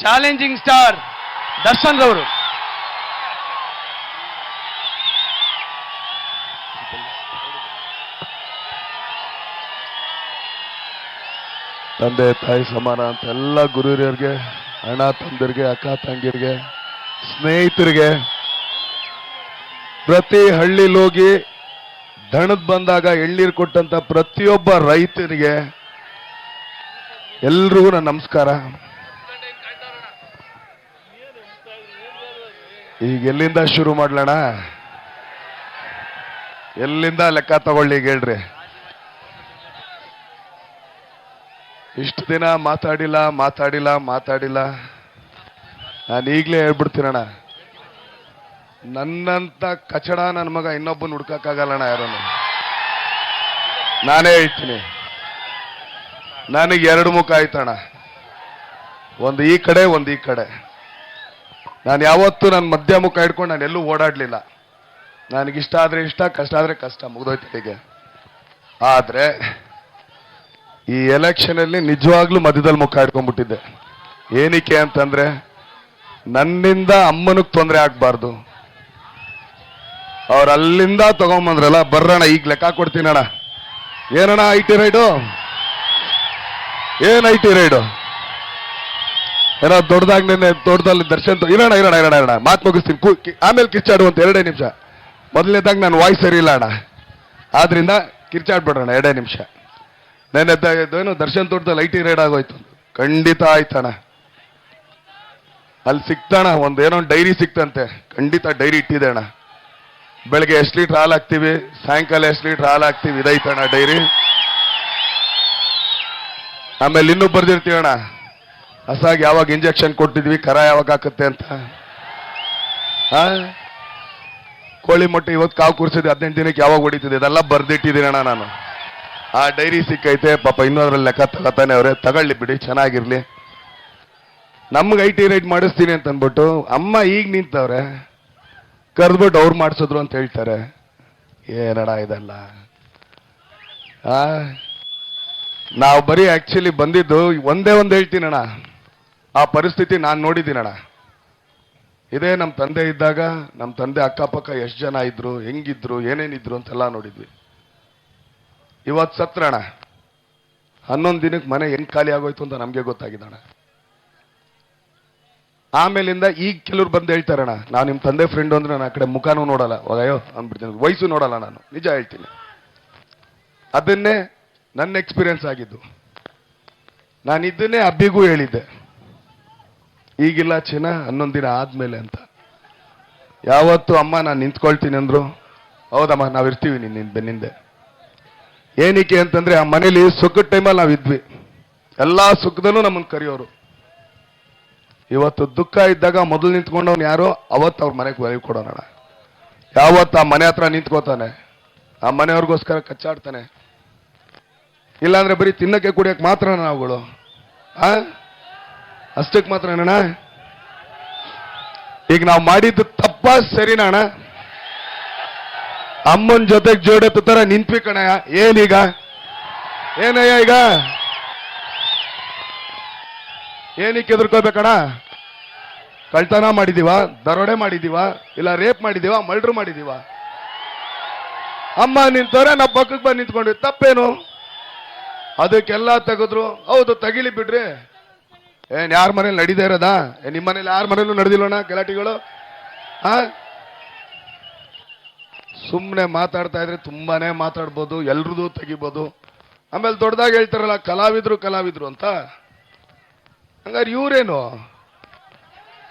Challenging star Darshan ರವರು. ತಂದೆ ತಾಯಿ ಸಮಾನ ಅಂತ ಎಲ್ಲ ಗುರು ಹಿರಿಯರಿಗೆ, ಅಣ್ಣ ತಂದಿರಿಗೆ, ಅಕ್ಕ ತಂಗಿರಿಗೆ, ಸ್ನೇಹಿತರಿಗೆ, ಪ್ರತಿ ಹಳ್ಳಿಲೋಗಿ ದಣದ್ ಬಂದಾಗ ಎಳ್ನೀರು ಕೊಟ್ಟಂತ ಪ್ರತಿಯೊಬ್ಬ ರೈತನಿಗೆ ಎಲ್ರಿಗೂ ನನ್ನ ನಮಸ್ಕಾರ. ಈಗ ಎಲ್ಲಿಂದ ಶುರು ಮಾಡ್ಲಣ? ಎಲ್ಲಿಂದ ಲೆಕ್ಕ ತಗೊಳ್ಳಿ ಈಗ ಹೇಳ್ರಿ. ಇಷ್ಟು ದಿನ ಮಾತಾಡಿಲ್ಲ. ನಾನು ಈಗಲೇ ಹೇಳ್ಬಿಡ್ತೀನಣ್ಣ, ನನ್ನಂತ ಕಚಡ ನನ್ನ ಮಗ ಇನ್ನೊಬ್ಬನ ಹುಡ್ಕಕ್ಕಾಗಲ್ಲಣ್ಣ ಯಾರನ್ನು. ನಾನೇ ಹೇಳ್ತೀನಿ, ನನಗೆ ಎರಡು ಮುಖ ಆಯ್ತಣ್ಣ, ಒಂದು ಈ ಕಡೆ ಒಂದು ಈ ಕಡೆ. ನಾನು ಯಾವತ್ತೂ ನನ್ನ ಮಧ್ಯ ಮುಖ ಇಟ್ಕೊಂಡು ನಾನು ಎಲ್ಲೂ ಓಡಾಡ್ಲಿಲ್ಲ. ನನಗಿಷ್ಟ ಆದ್ರೆ ಇಷ್ಟ, ಕಷ್ಟ ಆದ್ರೆ ಕಷ್ಟ, ಮುಗ್ದೋಯ್ತಿಗೆ. ಆದ್ರೆ ಈ ಎಲೆಕ್ಷನ್ ಅಲ್ಲಿ ನಿಜವಾಗ್ಲೂ ಮಧ್ಯದಲ್ಲಿ ಮುಖ ಇಟ್ಕೊಂಡ್ಬಿಟ್ಟಿದ್ದೆ. ಏನಕ್ಕೆ ಅಂತಂದ್ರೆ ನನ್ನಿಂದ ಅಮ್ಮನಿಗೆ ತೊಂದರೆ ಆಗ್ಬಾರ್ದು. ಅವ್ರು ಅಲ್ಲಿಂದ ತಗೊಂಬಂದ್ರಲ್ಲ, ಬರ್ರಣ ಈಗ ಲೆಕ್ಕ ಕೊಡ್ತೀನಣ್ಣ. ಏನಣ್ಣ IT ರೈಡು? ಏನ್ IT ರೈಡು? ಏನೋ ದೊಡ್ಡದಲ್ಲಿ ದರ್ಶನ್ ಇರೋಣ ಮಾತು ಮುಗಿಸ್ತೀನಿ, ಆಮೇಲೆ ಕಿರ್ಚಾಡುವಂತ 2 ನಿಮಿಷ. ಮೊದಲನೇದಾಗ ನಾನು ವಾಯ್ಸ್ ಸರಿ ಇಲ್ಲ ಅಣ್ಣ, ಆದ್ರಿಂದ ಕಿರ್ಚಾಡ್ಬಿಡೋಣ 2 ನಿಮಿಷ. ನೆನ್ನೆದ್ದೇನು ದರ್ಶನ್ ತೋಟದಲ್ಲಿ IT ರೈಡ್ ಆಗೋಯ್ತು. ಖಂಡಿತ ಆಯ್ತಣ್ಣ, ಅಲ್ಲಿ ಸಿಕ್ತಣ್ಣ, ಏನೋ ಡೈರಿ ಸಿಕ್ತಂತೆ. ಖಂಡಿತ ಡೈರಿ ಇಟ್ಟಿದೆ ಅಣ್ಣ. ಬೆಳಗ್ಗೆ ಎಷ್ಟು ಲೀಟರ್ ಹಾಲು ಹಾಕ್ತಿವಿ, ಸಾಯಂಕಾಲ ಎಷ್ಟು ಲೀಟರ್ ಹಾಲು ಹಾಕ್ತಿವಿ, ಇದೈತಣ್ಣ ಡೈರಿ. ಆಮೇಲೆ ಇನ್ನೂ ಬರ್ದಿರ್ತೀವಣ್ಣ, ಹಸಾಗಿ ಯಾವಾಗ ಇಂಜೆಕ್ಷನ್ ಕೊಟ್ಟಿದ್ವಿ, ಕರ ಯಾವಾಗ ಹಾಕುತ್ತೆ ಅಂತ. ಕೋಳಿ ಮೊಟ್ಟೆ ಇವತ್ತು ಕಾವು ಕೂರಿಸಿದ್ವಿ, 18 ದಿನಕ್ಕೆ ಯಾವಾಗ ಹೊಡಿತಿದೆ, ಇದೆಲ್ಲ ಬರ್ದಿಟ್ಟಿದ್ದೀನಣ್ಣ ನಾನು. ಆ ಡೈರಿ ಸಿಕ್ಕೈತೆ ಪಾಪ, ಇನ್ನೂ ಅದ್ರಲ್ಲಿ ಲೆಕ್ಕ ತಗೋತಾನೆ ಅವ್ರೆ. ತಗೊಳ್ಳಿ ಬಿಡಿ, ಚೆನ್ನಾಗಿರ್ಲಿ. ನಮ್ಗೆ IT ರೈಡ್ ಮಾಡಿಸ್ತೀನಿ ಅಂತ ಅಂದ್ಬಿಟ್ಟು ಅಮ್ಮ ಈಗ ನಿಂತವ್ರೆ, ಕರೆದ್ಬಿಟ್ಟು ಅವ್ರು ಮಾಡಿಸಿದ್ರು ಅಂತ ಹೇಳ್ತಾರೆ. ಏನಡ ಇದೆಲ್ಲ? ನಾವು ಬರೀ ಆಕ್ಚುಲಿ ಬಂದಿದ್ದು ಒಂದೇ ಹೇಳ್ತೀನಣ್ಣ, ಆ ಪರಿಸ್ಥಿತಿ ನಾನು ನೋಡಿದ್ದೀನಣ್ಣ. ಇದೇ ನಮ್ಮ ತಂದೆ ಇದ್ದಾಗ, ನಮ್ಮ ತಂದೆ ಅಕ್ಕಪಕ್ಕ ಎಷ್ಟು ಜನ ಇದ್ರು, ಹೆಂಗಿದ್ರು, ಏನೇನಿದ್ರು ಅಂತೆಲ್ಲ ನೋಡಿದ್ವಿ. ಇವತ್ತು ಸತ್ರಣ 11 ದಿನಕ್ಕೆ ಮನೆ ಹೆಂಗ್ ಖಾಲಿ ಆಗೋಯ್ತು ಅಂತ ನಮ್ಗೆ ಗೊತ್ತಾಗಿದ್ದಣ. ಆಮೇಲಿಂದ ಈಗ ಕೆಲವ್ರು ಬಂದು ಹೇಳ್ತಾರಣ್ಣ, ನಾನು ನಿಮ್ಮ ತಂದೆ ಫ್ರೆಂಡ್ ಅಂದ್ರೆ ನಾನು ಆ ಕಡೆ ಮುಖನೂ ನೋಡಲ್ಲ, ಅಯ್ಯೋ ಅಂದ್ಬಿಡ್ತೀನಿ, ವಯಸ್ಸು ನೋಡಲ್ಲ. ನಾನು ನಿಜ ಹೇಳ್ತೀನಿ, ಅದನ್ನೇ ನನ್ನ ಎಕ್ಸ್ಪೀರಿಯನ್ಸ್ ಆಗಿದ್ದು. ನಾನು ಇದನ್ನೇ ಅಬ್ಬಿಗೂ ಹೇಳಿದ್ದೆ, ಈಗಿಲ್ಲ ಚಿನ್ನ 11 ದಿನ ಆದ್ಮೇಲೆ ಅಂತ. ಯಾವತ್ತು ಅಮ್ಮ ನಾನು ನಿಂತ್ಕೊಳ್ತೀನಿ ಅಂದ್ರು, ಹೌದಮ್ಮ ನಾವಿರ್ತೀವಿ ನಿನ್ನ ಬೆನ್ನಿಂದೆ. ಏನಕ್ಕೆ ಅಂತಂದ್ರೆ ಆ ಮನೇಲಿ ಸುಖದ ಟೈಮಲ್ಲಿ ನಾವಿದ್ವಿ, ಎಲ್ಲಾ ಸುಖದಲ್ಲೂ ನಮ್ಮನ್ನು ಕರೆಯೋರು. ಇವತ್ತು ದುಃಖ ಇದ್ದಾಗ ಮೊದಲು ನಿಂತ್ಕೊಂಡವ್ನು ಯಾರೋ, ಅವತ್ತು ಅವ್ರ ಮನೆಗೆ ಒಲವು ಕೊಡೋಣ. ಯಾವತ್ತು ಆ ಮನೆ ಹತ್ರ ನಿಂತ್ಕೋತಾನೆ, ಆ ಮನೆಯವ್ರಿಗೋಸ್ಕರ ಕಚ್ಚಾಡ್ತಾನೆ. ಇಲ್ಲಾಂದ್ರೆ ಬರೀ ತಿನ್ನಕ್ಕೆ ಕುಡಿಯಕ್ಕೆ ಮಾತ್ರ ನಾವುಗಳು, ಅಷ್ಟಕ್ಕೆ ಮಾತ್ರ ಅಣ್ಣ. ಈಗ ನಾವು ಮಾಡಿದ್ದು ತಪ್ಪ ಸರಿನಾ ಅಣ್ಣ? ಅಮ್ಮನ ಜೊತೆಗೆ ಜೋಡೆತ್ತು ತರ ನಿಂತ್ವಿ ಕಣಯ್ಯ. ಏನೀಗ ಏನಯ್ಯ ಈಗ ಏನಕ್ಕೆ ಎದುರ್ಕೋಬೇಕಣ್ಣ? ಕಳ್ತನ ಮಾಡಿದೀವ, ದರೋಡೆ ಮಾಡಿದೀವ, ಇಲ್ಲ ರೇಪ್ ಮಾಡಿದೀವ, ಮರ್ಡರ್ ಮಾಡಿದೀವ? ಅಮ್ಮ ನಿಂತವ್ರೆ, ನಾವು ಪಕ್ಕಕ್ಕೆ ಬಂದು ನಿಂತ್ಕೊಂಡ್ವಿ, ತಪ್ಪೇನು? ಅದಕ್ಕೆಲ್ಲ ತೆಗೆದ್ರು. ಹೌದು ತೆಗಿಲಿ ಬಿಡ್ರಿ, ಏನ್ ಯಾರ ಮನೇಲಿ ನಡೀದೇ ಇರೋದಾ? ನಿಮ್ಮ ಮನೇಲಿ ಯಾರ ಮನೇಲೂ ನಡೆದಿಲ್ಲೋಣ ಗಲಾಟಿಗಳು? ಸುಮ್ಮನೆ ಮಾತಾಡ್ತಾ ಇದ್ರೆ ತುಂಬಾನೇ ಮಾತಾಡ್ಬೋದು, ಎಲ್ರದ್ದು ತೆಗಿಬೋದು. ಆಮೇಲೆ ದೊಡ್ಡದಾಗಿ ಹೇಳ್ತಾರಲ್ಲ ಕಲಾವಿದ್ರು ಅಂತ. ಹಂಗಾರೆ ಇವ್ರೇನು?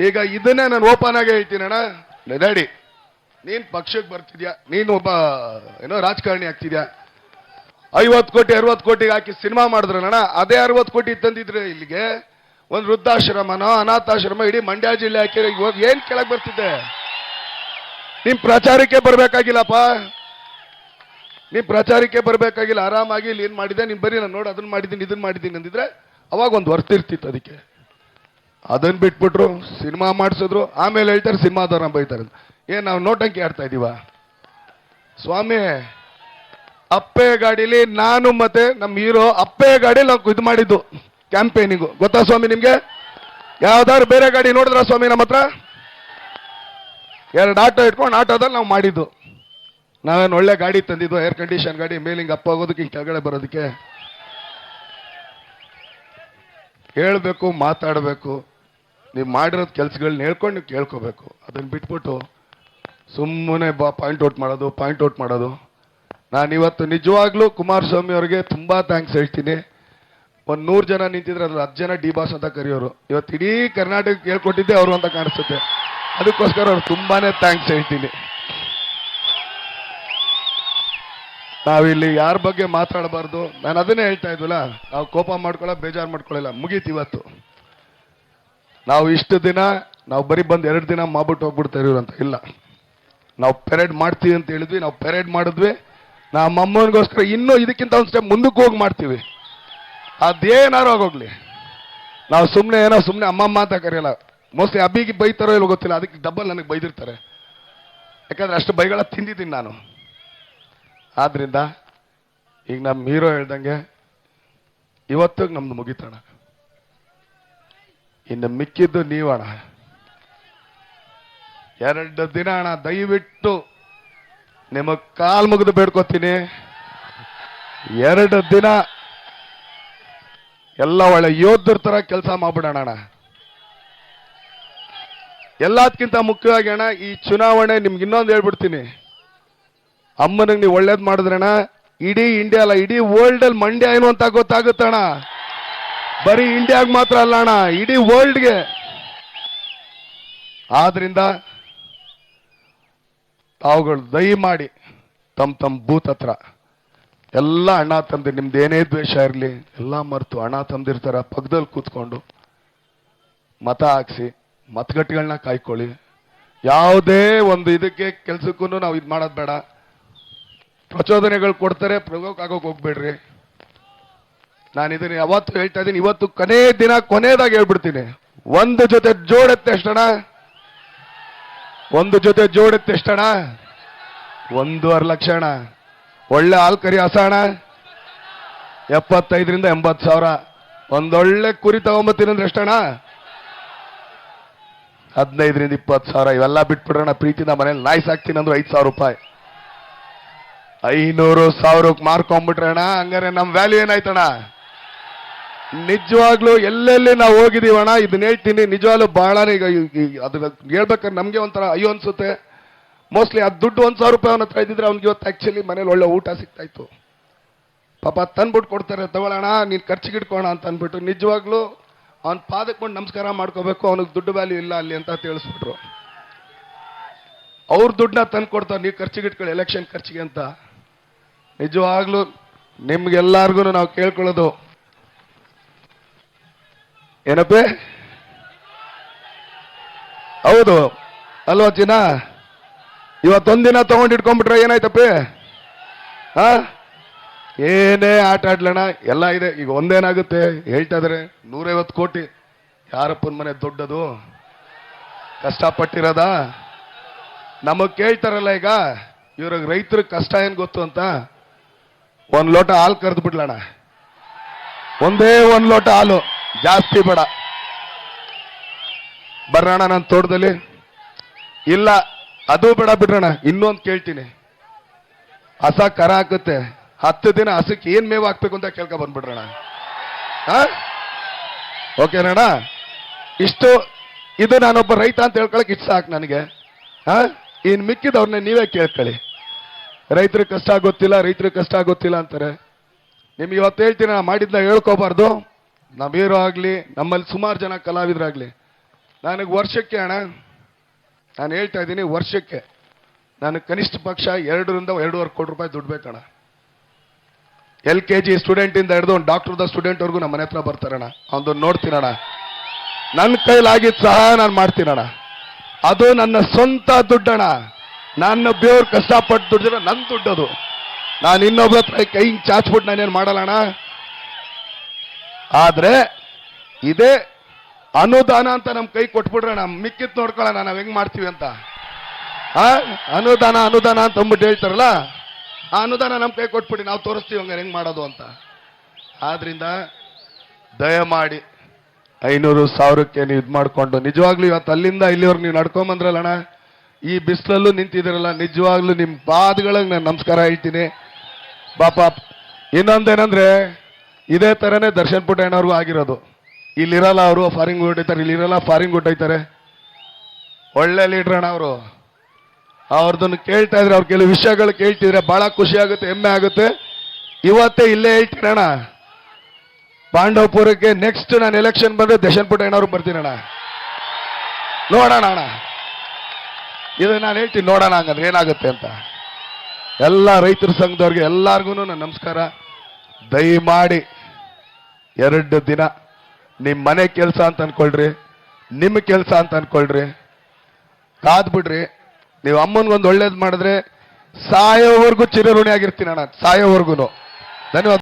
ಈಗ ಇದನ್ನೇ ನಾನು ಓಪನ್ ಆಗಿ ಹೇಳ್ತೀನಣ್ಣ, ರೆಡಿ, ನೀನ್ ಪಕ್ಷಕ್ಕೆ ಬರ್ತಿದ್ಯಾ, ನೀನು ಒಬ್ಬ ಏನೋ ರಾಜಕಾರಣಿ ಆಗ್ತಿದ್ಯಾ, 50 ಕೋಟಿ 60 ಕೋಟಿಗೆ ಹಾಕಿ ಸಿನಿಮಾ ಮಾಡಿದ್ರಣ್ಣ. ಅದೇ 60 ಕೋಟಿ ತಂದಿದ್ರೆ ಇಲ್ಲಿಗೆ ಒಂದು ವೃದ್ಧಾಶ್ರಮನೋ ಅನಾಥಾಶ್ರಮ ಇಡೀ ಮಂಡ್ಯ ಜಿಲ್ಲೆ ಹಾಕಿದ್ರೆ ಇವಾಗ ಏನ್ ಕೆಳಗೆ ಬರ್ತಿದ್ದೆ? ನಿಮ್ ಪ್ರಚಾರಕ್ಕೆ ಬರ್ಬೇಕಾಗಿಲ್ಲಪ್ಪ, ನಿಮ್ ಪ್ರಚಾರಕ್ಕೆ ಬರ್ಬೇಕಾಗಿಲ್ಲ. ಆರಾಮಾಗಿ ಇಲ್ಲಿ ಏನ್ ಮಾಡಿದೆ ನಿಮ್ ಬರೀ ನಾನು ನೋಡಿ ಅದನ್ನ ಮಾಡಿದ್ದೀನಿ ಇದನ್ನ ಮಾಡಿದ್ದೀನಿ ಅಂದಿದ್ರೆ ಅವಾಗ ಒಂದು ವರ್ತಿರ್ತಿತ್ತು. ಅದಕ್ಕೆ ಅದನ್ನ ಬಿಟ್ಬಿಟ್ರು, ಸಿನಿಮಾ ಮಾಡಿಸಿದ್ರು. ಆಮೇಲೆ ಹೇಳ್ತಾರೆ ಸಿನಿಮಾದವ್ರನ್ನ ಬೈತಾರೆ. ಏನ್ ನಾವು ನೋಟಂಕಿ ಆಡ್ತಾ ಇದೀವ? ಸ್ವಾಮಿ, ಅಪ್ಪೆ ಗಾಡಿಲಿ ನಾನು ಮತ್ತೆ ನಮ್ಮ ಹೀರೋ ಅಪ್ಪೆ ಗಾಡಿಲಿ ನಾವು ಇದು ಮಾಡಿದ್ದು ಕ್ಯಾಂಪೇನಿಂಗು, ಗೊತ್ತಾ ಸ್ವಾಮಿ ನಿಮ್ಗೆ? ಯಾವ್ದಾದ್ರು ಬೇರೆ ಗಾಡಿ ನೋಡಿದ್ರ ಸ್ವಾಮಿ ನಮ್ಮ ಹತ್ರ? 2 ಆಟೋ ಇಟ್ಕೊಂಡು ಆಟೋದಲ್ಲಿ ನಾವು ಮಾಡಿದ್ದು. ನಾವೇನು ಒಳ್ಳೆ ಗಾಡಿ ತಂದಿದ್ದು, ಏರ್ ಕಂಡೀಷನ್ ಗಾಡಿ, ಮೇಲಿಂಗ್ ಅಪ್ಪ ಹೋಗೋದಕ್ಕೆ ಹಿಂಗೆ ಕೆಳಗಡೆ ಬರೋದಕ್ಕೆ. ಹೇಳ್ಬೇಕು, ಮಾತಾಡಬೇಕು, ನೀವು ಮಾಡಿರೋದು ಕೆಲಸಗಳನ್ನ ಹೇಳ್ಕೊಂಡು ನೀವು ಕೇಳ್ಕೋಬೇಕು. ಅದನ್ನು ಬಿಟ್ಬಿಟ್ಟು ಸುಮ್ಮನೆ ಪಾಯಿಂಟ್ ಔಟ್ ಮಾಡೋದು. ನಾನು ಇವತ್ತು ನಿಜವಾಗ್ಲೂ ಕುಮಾರಸ್ವಾಮಿ ಅವರಿಗೆ ತುಂಬಾ ಥ್ಯಾಂಕ್ಸ್ ಹೇಳ್ತೀನಿ. 100 ಜನ ನಿಂತಿದ್ರೆ ಅದ್ರ 10 ಜನ ಡಿ ಬಾಸ್ ಅಂತ ಕರೆಯೋರು. ಇವತ್ತು ಇಡೀ ಕರ್ನಾಟಕ ಹೇಳ್ಕೊಟ್ಟಿದ್ದೆ ಅವರು ಅಂತ ಕಾಣಿಸುತ್ತೆ. ಅದಕ್ಕೋಸ್ಕರ ಅವ್ರು ತುಂಬಾನೇ ಥ್ಯಾಂಕ್ಸ್ ಹೇಳ್ತೀನಿ. ನಾವಿಲ್ಲಿ ಯಾರ ಬಗ್ಗೆ ಮಾತಾಡಬಾರ್ದು. ನಾನು ಅದನ್ನೇ ಹೇಳ್ತಾ ಇದ್ವಲ್ಲ, ನಾವು ಕೋಪ ಬೇಜಾರು ಮಾಡ್ಕೊಳ್ಳಲ್ಲ. ಮುಗೀತು ಇವತ್ತು. ನಾವು ಇಷ್ಟು ದಿನ ನಾವು ಬರೀ ಬಂದು 2 ದಿನ ಮಾಡ್ಬಿಟ್ಟು ಹೋಗ್ಬಿಡ್ತಾ ಇರೋರು ಅಂತ ಇಲ್ಲ. ನಾವು ಪೆರೇಡ್ ಮಾಡ್ತೀವಿ ಅಂತ ಹೇಳಿದ್ವಿ, ನಾವು ಪೆರೇಡ್ ಮಾಡಿದ್ವಿ. ನಮ್ಮ ಅಮ್ಮನಿಗೋಸ್ಕರ ಇನ್ನೂ ಇದಕ್ಕಿಂತ ಒಂದು ಸ್ಟೆಪ್ ಮುಂದಕ್ಕೆ ಹೋಗಿ ಮಾಡ್ತೀವಿ. ಅದೇನಾರು ಆಗೋಗ್ಲಿ, ನಾವು ಸುಮ್ಮನೆ ಅಮ್ಮಮ್ಮ ಅಂತ ಕರೆಯಲ್ಲ. ಮೋಸ್ಟ್ಲಿ ಅಬ್ಬಿಗೆ ಬೈತಾರೋ ಇಲ್ಲ ಗೊತ್ತಿಲ್ಲ, ಅದಕ್ಕೆ ಡಬಲ್ ನನಗೆ ಬೈದಿರ್ತಾರೆ. ಯಾಕಂದ್ರೆ ಅಷ್ಟು ಬೈಗಳ ತಿಂದಿದ್ದೀನಿ ನಾನು. ಆದ್ರಿಂದ ಈಗ ನಮ್ಮ ಹೀರೋ ಹೇಳ್ದಂಗೆ ಇವತ್ತಿಗೆ ನಮ್ದು ಮುಗಿತಣ. ಇನ್ನು ಮಿಕ್ಕಿದ್ದು ನೀವಣ. 2 ದಿನ ಅಣ್ಣ, ದಯವಿಟ್ಟು ನಿಮಗೆ ಕಾಲ್ ಮುಗಿದು ಬೇಡ್ಕೋತೀನಿ. 2 ದಿನ ಎಲ್ಲ ಒಳ್ಳೆ ಯೋಧರ ತರ ಕೆಲಸ ಮಾಡ್ಬಿಡೋಣ ಅಣ್ಣ. ಎಲ್ಲದಕ್ಕಿಂತ ಮುಖ್ಯವಾಗಿ ಅಣ್ಣ, ಈ ಚುನಾವಣೆ ನಿಮ್ಗೆ ಇನ್ನೊಂದು ಹೇಳ್ಬಿಡ್ತೀನಿ. ಅಮ್ಮನಿಗೆ ನೀವು ಒಳ್ಳೇದು ಮಾಡಿದ್ರಣ್ಣ, ಇಡೀ ಇಂಡಿಯಾ ಅಲ್ಲ, ಇಡೀ ವರ್ಲ್ಡ್ ಅಲ್ಲಿ ಮಂಡ್ಯ ಏನು ಅಂತ ಗೊತ್ತಾಗುತ್ತಣ್ಣ. ಬರೀ ಇಂಡಿಯಾಗ ಮಾತ್ರ ಅಲ್ಲ ಅಣ್ಣ, ಇಡೀ ವರ್ಲ್ಡ್ಗೆ. ಆದ್ರಿಂದ ತಾವುಗಳು ದಯಮಾಡಿ ತಮ್ಮ ಬೂತ್ ಹತ್ರ ಎಲ್ಲ ಅಣ್ಣ ತಮ್ಮದಿ, ನಿಮ್ದು ಏನೇ ದ್ವೇಷ ಇರಲಿ ಎಲ್ಲ ಮರೆತು ಅಣ್ಣ ತಮ್ಮದಿರ್ತಾರ ಪಕ್ಕದಲ್ಲಿ ಕೂತ್ಕೊಂಡು ಮತ ಹಾಕ್ಸಿ, ಮತಗಟ್ಟೆಗಳನ್ನ ಕಾಯ್ಕೊಳ್ಳಿ. ಯಾವುದೇ ಒಂದು ಇದಕ್ಕೆ ಕೆಲ್ಸಕ್ಕೂ ನಾವು ಇದು ಮಾಡೋದು ಬೇಡ. ಪ್ರಚೋದನೆಗಳು ಕೊಡ್ತಾರೆ, ಪ್ರಯೋಗ ಆಗೋಕೆ ಹೋಗ್ಬೇಡ್ರಿ. ನಾನು ಇದನ್ನ ಯಾವತ್ತು ಹೇಳ್ತಾ ಇದ್ದೀನಿ, ಇವತ್ತು ಕೊನೇ ದಿನ ಕೊನೆಯದಾಗಿ ಹೇಳ್ಬಿಡ್ತೀನಿ. ಒಂದು ಜೊತೆ ಜೋಡೆತ್ತೆ ಎಷ್ಟಣ? 1.5 ಲಕ್ಷ ಅಣ್ಣ. ಒಳ್ಳೆ ಹಾಲ್ ಕರಿ ಹಸ ಅಣ್ಣ, 75 ರಿಂದ 80 ಸಾವಿರ. ಒಂದೊಳ್ಳೆ ಕುರಿ ತಗೊಂಬತ್ತೀನಿ ಅಂದ್ರೆ ಎಷ್ಟಣ್ಣ? 15 ರಿಂದ 20 ಸಾವಿರ. ಇವೆಲ್ಲ ಬಿಟ್ಬಿಡ್ರಣ. ಪ್ರೀತಿನ ಮನೇಲಿ ನಾಯಿ ಸಾಕ್ತೀನಿ ಅಂದ್ರೆ 5,000 ರೂಪಾಯಿ. 500,000ಕ್ಕೆ ಮಾರ್ಕೊಂಡ್ಬಿಟ್ರೆ ಅಣ್ಣ, ಹಂಗಾರೆ ನಮ್ ವ್ಯಾಲ್ಯೂ ಏನಾಯ್ತಣ್ಣ? ನಿಜವಾಗ್ಲೂ ಎಲ್ಲೆಲ್ಲಿ ನಾವು ಹೋಗಿದೀವಣ್ಣ, ಇದನ್ನ ಹೇಳ್ತೀನಿ ನಿಜವಾಗ್ಲೂ ಬಹಳನೇ. ಈಗ ಅದನ್ನ ಹೇಳ್ಬೇಕಾದ್ರೆ ನಮ್ಗೆ ಒಂಥರ ಅಯ್ಯೋ ಅನ್ಸುತ್ತೆ. ಮೋಸ್ಟ್ಲಿ ಆ ದುಡ್ಡು 1,000 ರೂಪಾಯಿ ಅವನ ಹತ್ರ ಇದ್ದಿದ್ರೆ ಅವ್ನಿಗೆ ಇವತ್ತು ಆಕ್ಚುಲಿ ಮನೇಲಿ ಒಳ್ಳೆ ಊಟ ಸಿಗ್ತಾ ಇತ್ತು. ಪಾಪ ತಂದ್ಬಿಟ್ಟು ಕೊಡ್ತಾರೆ, ತಗೊಳ್ಳೋಣ ನೀನ್ ಖರ್ಚಿಗೆ ಇಟ್ಕೋಣ ಅಂತ ಅಂದ್ಬಿಟ್ಟು. ನಿಜವಾಗ್ಲೂ ಅವ್ನ ಪಾದಕ್ಕೆ ಬಂದು ನಮಸ್ಕಾರ ಮಾಡ್ಕೋಬೇಕು. ಅವನಿಗೆ ದುಡ್ಡು ವ್ಯಾಲ್ಯೂ ಇಲ್ಲ ಅಲ್ಲಿ ಅಂತ ತಿಳಿಸ್ಬಿಟ್ರು. ಅವ್ರ ದುಡ್ಡನ್ನ ತಂದು ಕೊಡ್ತಾರೆ, ನೀವು ಖರ್ಚಿಗೆ ಇಟ್ಕೊಳ್ಳಿ ಎಲೆಕ್ಷನ್ ಖರ್ಚಿಗೆ ಅಂತ. ನಿಜವಾಗ್ಲೂ ನಿಮ್ಗೆಲ್ಲಾರ್ಗು ನಾವು ಕೇಳ್ಕೊಳ್ಳೋದು ಏನಪ್ಪೇ, ಹೌದು ಅಲ್ವಾ ಚಿನ್ನ? ಇವತ್ತೊಂದಿನ ತಗೊಂಡು ಇಟ್ಕೊಂಡ್ಬಿಟ್ರೆ ಏನಾಯ್ತಪ್ಪೇ? ಏನೇ ಆಟ ಆಡ್ಲಣ, ಎಲ್ಲ ಇದೆ. ಈಗ ಒಂದೇನಾಗುತ್ತೆ ಹೇಳ್ತಾ ಇದಾರೆ, 150 ಕೋಟಿ. ಯಾರಪ್ಪನ ಮನೆ ದೊಡ್ಡದು? ಕಷ್ಟಪಟ್ಟಿರೋದ? ನಮಗ್ ಕೇಳ್ತಾರಲ್ಲ ಈಗ, ಇವ್ರಿಗೆ ರೈತರ ಕಷ್ಟ ಏನ್ ಗೊತ್ತು ಅಂತ. 1 ಲೋಟ ಹಾಲು ಕರೆದು ಬಿಡ್ಲಣ, ಒಂದೇ 1 ಲೋಟ ಹಾಲು, ಜಾಸ್ತಿ ಬೇಡ. ಬರ್ರಣ ನನ್ನ ತೋಟದಲ್ಲಿ. ಇಲ್ಲ ಅದು ಬೇಡ ಬಿಡ್ರಣ. ಇನ್ನೊಂದು ಕೇಳ್ತೀನಿ, ಹಸ ಕರ ಹಾಕುತ್ತೆ, 10 ದಿನ ಹಸಕ್ಕೆ ಏನ್ ಮೇವು ಹಾಕ್ಬೇಕು ಅಂತ ಕೇಳ್ಕ ಬಂದ್ಬಿಡ್ರಣ. ಓಕೆನಣ್ಣ? ಇಷ್ಟು ಇದು ನಾನೊಬ್ಬ ರೈತ ಅಂತ ಹೇಳ್ಕೊಳಕ್ ಇಷ್ಟ ಸಾಕು ನನಗೆ. ಇನ್ ಮಿಕ್ಕಿದವ್ರನ್ನ ನೀವೇ ಕೇಳ್ಕೊಳ್ಳಿ. ರೈತರಿಗೆ ಕಷ್ಟ ಗೊತ್ತಿಲ್ಲ ಅಂತಾರೆ. ನಿಮ್ಗೆ ಇವತ್ತು ಹೇಳ್ತೀನಿ, ನಾ ಮಾಡಿದ್ನ ಹೇಳ್ಕೋಬಾರ್ದು. ನಮ್ಮ ಹೀರೋ ಆಗ್ಲಿ, ನಮ್ಮಲ್ಲಿ ಸುಮಾರು ಜನ ಕಲಾವಿದರಾಗ್ಲಿ, ನನಗೆ ವರ್ಷಕ್ಕೆ ಅಣ್ಣ, ನಾನು ಹೇಳ್ತಾ ಇದ್ದೀನಿ, ವರ್ಷಕ್ಕೆ ನನಗೆ ಕನಿಷ್ಠ ಪಕ್ಷ 2 ರಿಂದ 2.5 ಕೋಟಿ ರೂಪಾಯಿ ದುಡ್ಡು ಬೇಕಣ್ಣ. LKG ಸ್ಟೂಡೆಂಟ್ ಇಂದ ಹಿಡಿದು ಒಂದು ಡಾಕ್ಟರ್ದ ಸ್ಟೂಡೆಂಟ್ ವರ್ಗು ನಮ್ಮ ಮನೆ ಹತ್ರ ಬರ್ತಾರಣ್ಣ. ಅವನು ನೋಡ್ತೀನಣ್ಣ, ನನ್ನ ಕೈಲಾಗಿದ್ದು ಸಹ ನಾನು ಮಾಡ್ತೀನಣ್ಣ. ಅದು ನನ್ನ ಸ್ವಂತ ದುಡ್ಡಣ್ಣ. ನನ್ನ ಬೇವ್ರು ಕಷ್ಟಪಟ್ಟು ದುಡ್ಡಿದ್ರೆ ನನ್ನ ದುಡ್ಡದು. ನಾನು ಇನ್ನೊಬ್ಬರ ಹತ್ರ ಕೈ ಚಾಚ್ಬಿಟ್ಟು ನಾನೇನು ಮಾಡಲ್ಲಣ್ಣ. ಆದ್ರೆ ಇದೇ ಅನುದಾನ ಅಂತ ನಮ್ ಕೈ ಕೊಟ್ಬಿಡ್ರಣ, ಮಿಕ್ಕಿತ್ ನೋಡ್ಕೊಳ್ಳೋಣ ನಾವ್ ಹೆಂಗ್ ಮಾಡ್ತೀವಿ ಅಂತ. ಅನುದಾನ ಅಂತ ಅಂದ್ಬಿಟ್ಟು ಹೇಳ್ತಾರಲ್ಲ, ಆ ಅನುದಾನ ನಮ್ ಕೈ ಕೊಟ್ಬಿಡಿ, ನಾವು ತೋರಿಸ್ತೀವಿ ಹಂಗಾರೆ ಹೆಂಗ್ ಮಾಡೋದು ಅಂತ. ಆದ್ರಿಂದ ದಯಮಾಡಿ 500,000ಕ್ಕೆ ನೀವು ಇದು ಮಾಡಿಕೊಂಡು ನಿಜವಾಗ್ಲೂ ಇವತ್ತು ಅಲ್ಲಿಂದ ಇಲ್ಲಿವರೆಗೆ ನೀವು ನಡ್ಕೊಂಬಂದ್ರಲ್ಲ ಅಣ್ಣ, ಈ ಬಿಸಿಲಲ್ಲೂ ನಿಂತಿದ್ದೀರಲ್ಲ, ನಿಜವಾಗ್ಲೂ ನಿಮ್ಮ ಪಾದಗಳಿಗೆ ನಾನು ನಮಸ್ಕಾರ ಹೇಳ್ತೀನಿ ಪಾಪ. ಇನ್ನೊಂದೇನಂದ್ರೆ ಇದೇ ಥರನೇ ದರ್ಶನ್ ಪುಟ್ಟಣ್ಣವ್ರಿಗೂ ಆಗಿರೋದು. ಇಲ್ಲಿರಲ್ಲ, ಅವರು ಫಾರಿಂಗ್ ಹೊಡಿತಾರೆ, ಇಲ್ಲಿರಲ್ಲ ಫಾರಿಂಗ್ ಹೊಟ್ಟೈತಾರೆ. ಒಳ್ಳೆ ಲೀಡ್ರ್ ಅಣ್ಣ ಅವರು. ಅವ್ರದನ್ನು ಕೇಳ್ತಾ ಇದ್ರೆ, ಅವ್ರ ಕೆಲವು ವಿಷಯಗಳು ಕೇಳ್ತಿದ್ರೆ ಬಹಳ ಖುಷಿ ಆಗುತ್ತೆ, ಹೆಮ್ಮೆ ಆಗುತ್ತೆ. ಇವತ್ತೇ ಇಲ್ಲೇ ಹೇಳ್ತೀನಿ ಅಣ್ಣ, ಪಾಂಡವಪುರಕ್ಕೆ ನೆಕ್ಸ್ಟ್ ನಾನು ಎಲೆಕ್ಷನ್ ಬಂದ್ರೆ ದರ್ಶನ್ ಪುಟ್ಟಣ್ಣವ್ರು ಬರ್ತೀನಣ್ಣ. ನೋಡೋಣ ಅಣ್ಣ, ಇದು ನಾನು ಹೇಳ್ತೀನಿ, ನೋಡೋಣ ಹಂಗಂದ್ರೆ ಏನಾಗುತ್ತೆ ಅಂತ. ಎಲ್ಲ ರೈತರ ಸಂಘದವ್ರಿಗೆ ಎಲ್ಲಾರ್ಗು ನನ್ನ ನಮಸ್ಕಾರ. ದಯಮಾಡಿ 2 ದಿನ ನಿಮ್ಮ ಮನೆ ಕೆಲಸ ಅಂತ ಅನ್ಕೊಳ್ರಿ, ನಿಮ್ಮ ಕೆಲಸ ಅಂತ ಅನ್ಕೊಳ್ರಿ, ಕಾದ್ಬಿಡ್ರಿ. ನೀವು ಅಮ್ಮನ್ಗೊಂದು ಒಳ್ಳೇದು ಮಾಡಿದ್ರೆ ಸಾಯೋವರೆಗೂ ಚಿರಋಣಿ ಆಗಿರ್ತೀನಿ ಅಣ್ಣ, ಸಾಯೋವರೆಗೂ. ಧನ್ಯವಾದ.